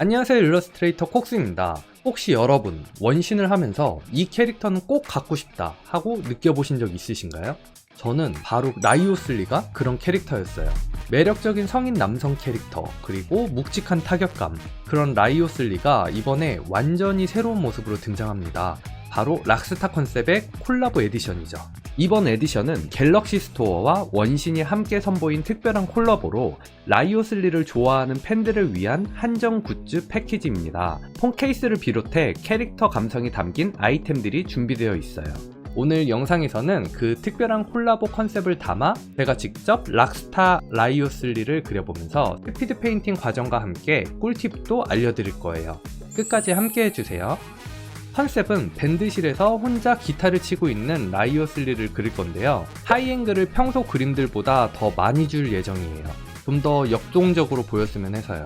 안녕하세요, 일러스트레이터 콕스입니다. 혹시 여러분 원신을 하면서 이 캐릭터는 꼭 갖고 싶다 하고 느껴보신 적 있으신가요? 저는 바로 라이오슬리가 그런 캐릭터였어요. 매력적인 성인 남성 캐릭터, 그리고 묵직한 타격감, 그런 라이오슬리가 이번에 완전히 새로운 모습으로 등장합니다. 바로 락스타 컨셉의 콜라보 에디션이죠. 이번 에디션은 갤럭시 스토어와 원신이 함께 선보인 특별한 콜라보로 라이오슬리를 좋아하는 팬들을 위한 한정 굿즈 패키지입니다. 폰 케이스를 비롯해 캐릭터 감성이 담긴 아이템들이 준비되어 있어요. 오늘 영상에서는 그 특별한 콜라보 컨셉을 담아 제가 직접 락스타 라이오슬리를 그려보면서 스피드 페인팅 과정과 함께 꿀팁도 알려드릴 거예요. 끝까지 함께 해주세요. 컨셉은 밴드실에서 혼자 기타를 치고 있는 라이오슬리를 그릴 건데요. 하이앵글을 평소 그림들보다 더 많이 줄 예정이에요. 좀 더 역동적으로 보였으면 해서요.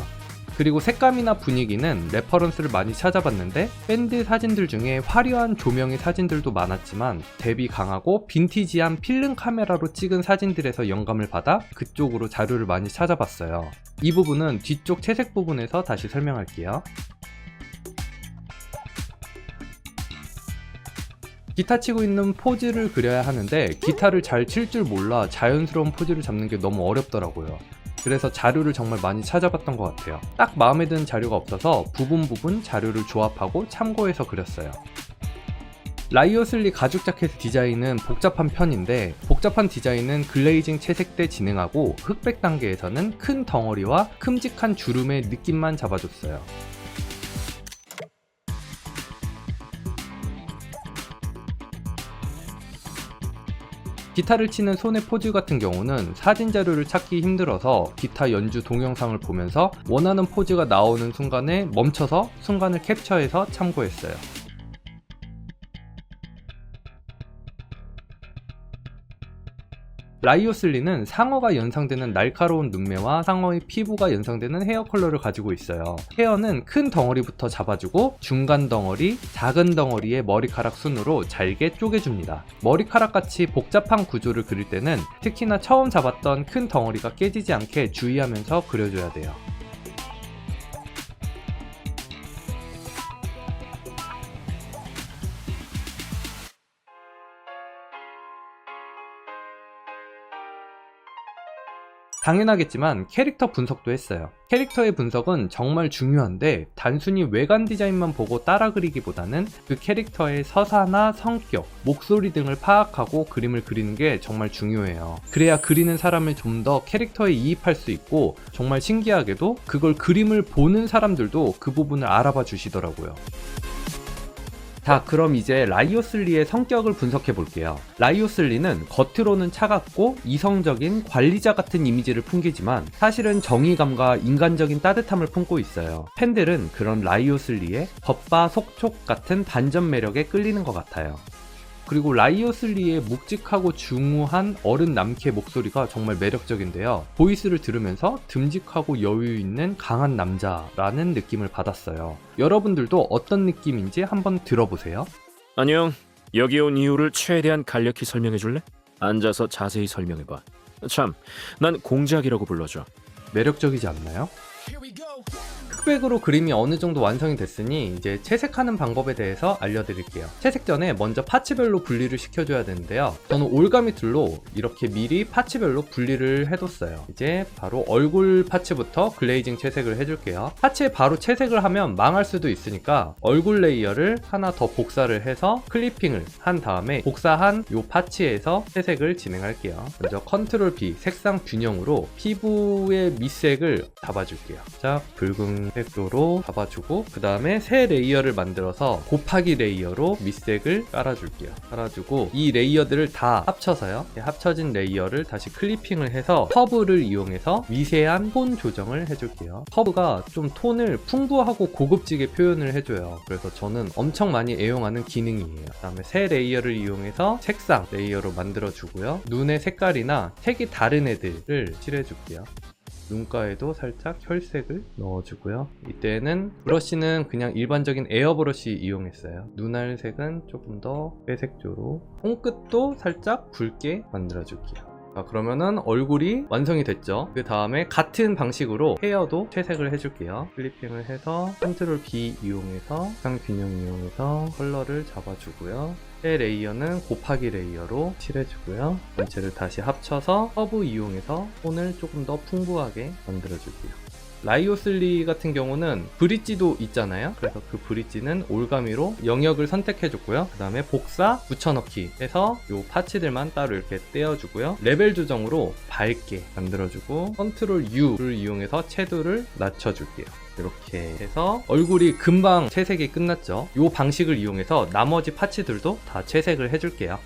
그리고 색감이나 분위기는 레퍼런스를 많이 찾아봤는데 밴드 사진들 중에 화려한 조명의 사진들도 많았지만 대비 강하고 빈티지한 필름 카메라로 찍은 사진들에서 영감을 받아 그쪽으로 자료를 많이 찾아봤어요. 이 부분은 뒤쪽 채색 부분에서 다시 설명할게요. 기타 치고 있는 포즈를 그려야 하는데 기타를 잘 칠 줄 몰라 자연스러운 포즈를 잡는 게 너무 어렵더라고요. 그래서 자료를 정말 많이 찾아봤던 것 같아요. 딱 마음에 드는 자료가 없어서 부분 자료를 조합하고 참고해서 그렸어요. 라이오슬리 가죽 자켓 디자인은 복잡한 편인데 복잡한 디자인은 글레이징 채색 때 진행하고 흑백 단계에서는 큰 덩어리와 큼직한 주름의 느낌만 잡아줬어요. 기타를 치는 손의 포즈 같은 경우는 사진 자료를 찾기 힘들어서 기타 연주 동영상을 보면서 원하는 포즈가 나오는 순간에 멈춰서 순간을 캡처해서 참고했어요. 라이오슬리는 상어가 연상되는 날카로운 눈매와 상어의 피부가 연상되는 헤어 컬러를 가지고 있어요. 헤어는 큰 덩어리부터 잡아주고 중간 덩어리, 작은 덩어리의 머리카락 순으로 잘게 쪼개줍니다. 머리카락같이 복잡한 구조를 그릴 때는 특히나 처음 잡았던 큰 덩어리가 깨지지 않게 주의하면서 그려줘야 돼요. 당연하겠지만 캐릭터 분석도 했어요. 캐릭터의 분석은 정말 중요한데 단순히 외관 디자인만 보고 따라 그리기보다는 그 캐릭터의 서사나 성격, 목소리 등을 파악하고 그림을 그리는 게 정말 중요해요. 그래야 그리는 사람을 좀 더 캐릭터에 이입할 수 있고 정말 신기하게도 그걸 그림을 보는 사람들도 그 부분을 알아봐 주시더라고요. 자, 그럼 이제 라이오슬리의 성격을 분석해 볼게요. 라이오슬리는 겉으로는 차갑고 이성적인 관리자 같은 이미지를 풍기지만 사실은 정의감과 인간적인 따뜻함을 품고 있어요. 팬들은 그런 라이오슬리의 겉바속촉 같은 반전 매력에 끌리는 것 같아요. 그리고 라이오슬리의 묵직하고 중후한 어른 남캐 목소리가 정말 매력적인데요. 보이스를 들으면서 듬직하고 여유 있는 강한 남자라는 느낌을 받았어요. 여러분들도 어떤 느낌인지 한번 들어보세요. 안녕. 여기 온 이유를 최대한 간략히 설명해 줄래? 앉아서 자세히 설명해 봐. 참, 난 공작이라고 불러줘. 매력적이지 않나요? 흑백으로 그림이 어느 정도 완성이 됐으니 이제 채색하는 방법에 대해서 알려드릴게요. 채색 전에 먼저 파츠별로 분리를 시켜줘야 되는데요. 저는 올가미 툴로 이렇게 미리 파츠별로 분리를 해뒀어요. 이제 바로 얼굴 파츠부터 글레이징 채색을 해줄게요. 파츠에 바로 채색을 하면 망할 수도 있으니까 얼굴 레이어를 하나 더 복사를 해서 클리핑을 한 다음에 복사한 이 파츠에서 채색을 진행할게요. 먼저 컨트롤 B 색상 균형으로 피부의 밑색을 잡아줄게요. 자, 붉은 색도로 잡아주고 그 다음에 새 레이어를 만들어서 곱하기 레이어로 밑색을 깔아줄게요. 깔아주고 이 레이어들을 다 합쳐서요. 합쳐진 레이어를 다시 클리핑을 해서 커브를 이용해서 미세한 톤 조정을 해줄게요. 커브가 좀 톤을 풍부하고 고급지게 표현을 해줘요. 그래서 저는 엄청 많이 애용하는 기능이에요. 그 다음에 새 레이어를 이용해서 색상 레이어로 만들어주고요. 눈의 색깔이나 색이 다른 애들을 칠해줄게요. 눈가에도 살짝 혈색을 넣어주고요. 이때는 브러쉬는 그냥 일반적인 에어 브러쉬 이용했어요. 눈알 색은 조금 더 회색조로, 손끝도 살짝 붉게 만들어줄게요. 자, 그러면은 얼굴이 완성이 됐죠. 그 다음에 같은 방식으로 헤어도 채색을 해줄게요. 클리핑을 해서 컨트롤 B 이용해서 색상 균형 이용해서 컬러를 잡아주고요. 새 레이어는 곱하기 레이어로 칠해주고요. 전체를 다시 합쳐서 커브 이용해서 톤을 조금 더 풍부하게 만들어줄게요. 라이오슬리 같은 경우는 브릿지도 있잖아요. 그래서 그 브릿지는 올가미로 영역을 선택해줬고요. 그 다음에 복사, 붙여넣기 해서 요 파츠들만 따로 이렇게 떼어주고요. 레벨 조정으로 밝게 만들어주고 컨트롤 U를 이용해서 채도를 낮춰줄게요. 이렇게 해서 얼굴이 금방 채색이 끝났죠. 이 방식을 이용해서 나머지 파츠들도 다 채색을 해줄게요.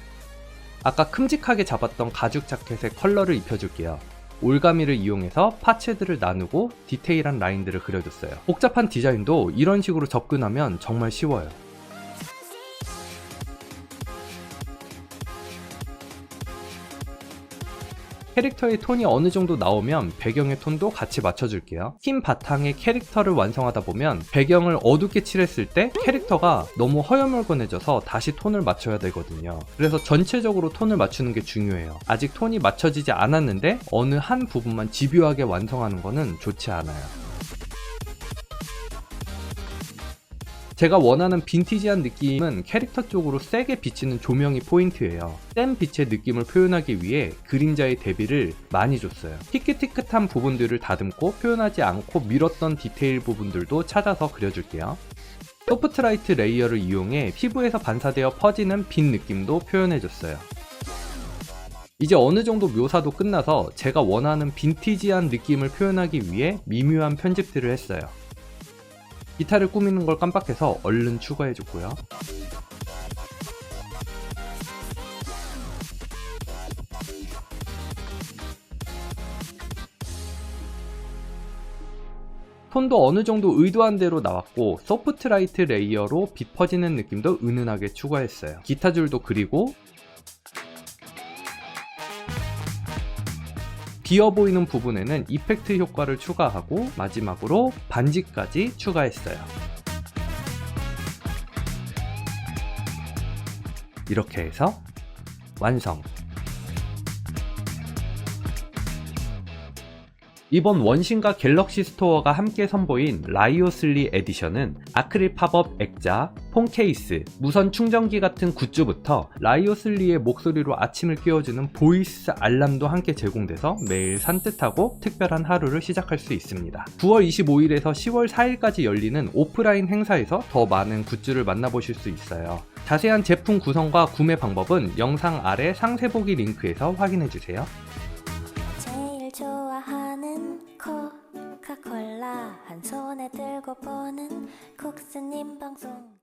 아까 큼직하게 잡았던 가죽 자켓에 컬러를 입혀줄게요. 올가미를 이용해서 파츠들을 나누고 디테일한 라인들을 그려줬어요. 복잡한 디자인도 이런 식으로 접근하면 정말 쉬워요. 캐릭터의 톤이 어느 정도 나오면 배경의 톤도 같이 맞춰줄게요. 흰 바탕에 캐릭터를 완성하다 보면 배경을 어둡게 칠했을 때 캐릭터가 너무 허여멀건해져서 다시 톤을 맞춰야 되거든요. 그래서 전체적으로 톤을 맞추는 게 중요해요. 아직 톤이 맞춰지지 않았는데 어느 한 부분만 집요하게 완성하는 거는 좋지 않아요. 제가 원하는 빈티지한 느낌은 캐릭터 쪽으로 세게 비치는 조명이 포인트예요. 센 빛의 느낌을 표현하기 위해 그림자의 대비를 많이 줬어요. 티끗티끗한 부분들을 다듬고 표현하지 않고 밀었던 디테일 부분들도 찾아서 그려줄게요. 소프트라이트 레이어를 이용해 피부에서 반사되어 퍼지는 빛 느낌도 표현해줬어요. 이제 어느 정도 묘사도 끝나서 제가 원하는 빈티지한 느낌을 표현하기 위해 미묘한 편집들을 했어요. 기타를 꾸미는 걸 깜빡해서 얼른 추가해줬고요. 톤도 어느 정도 의도한 대로 나왔고 소프트라이트 레이어로 빛 퍼지는 느낌도 은은하게 추가했어요. 기타 줄도 그리고 비어 보이는 부분에는 이펙트 효과를 추가하고 마지막으로 반지까지 추가했어요. 이렇게 해서 완성! 이번 원신과 갤럭시 스토어가 함께 선보인 라이오슬리 에디션은 아크릴 팝업 액자, 폰 케이스, 무선 충전기 같은 굿즈부터 라이오슬리의 목소리로 아침을 깨워주는 보이스 알람도 함께 제공돼서 매일 산뜻하고 특별한 하루를 시작할 수 있습니다. 9월 25일에서 10월 4일까지 열리는 오프라인 행사에서 더 많은 굿즈를 만나보실 수 있어요. 자세한 제품 구성과 구매 방법은 영상 아래 상세 보기 링크에서 확인해주세요. 제일 좋아하는 코카콜라 한 손에 들고 보는 국스님 방송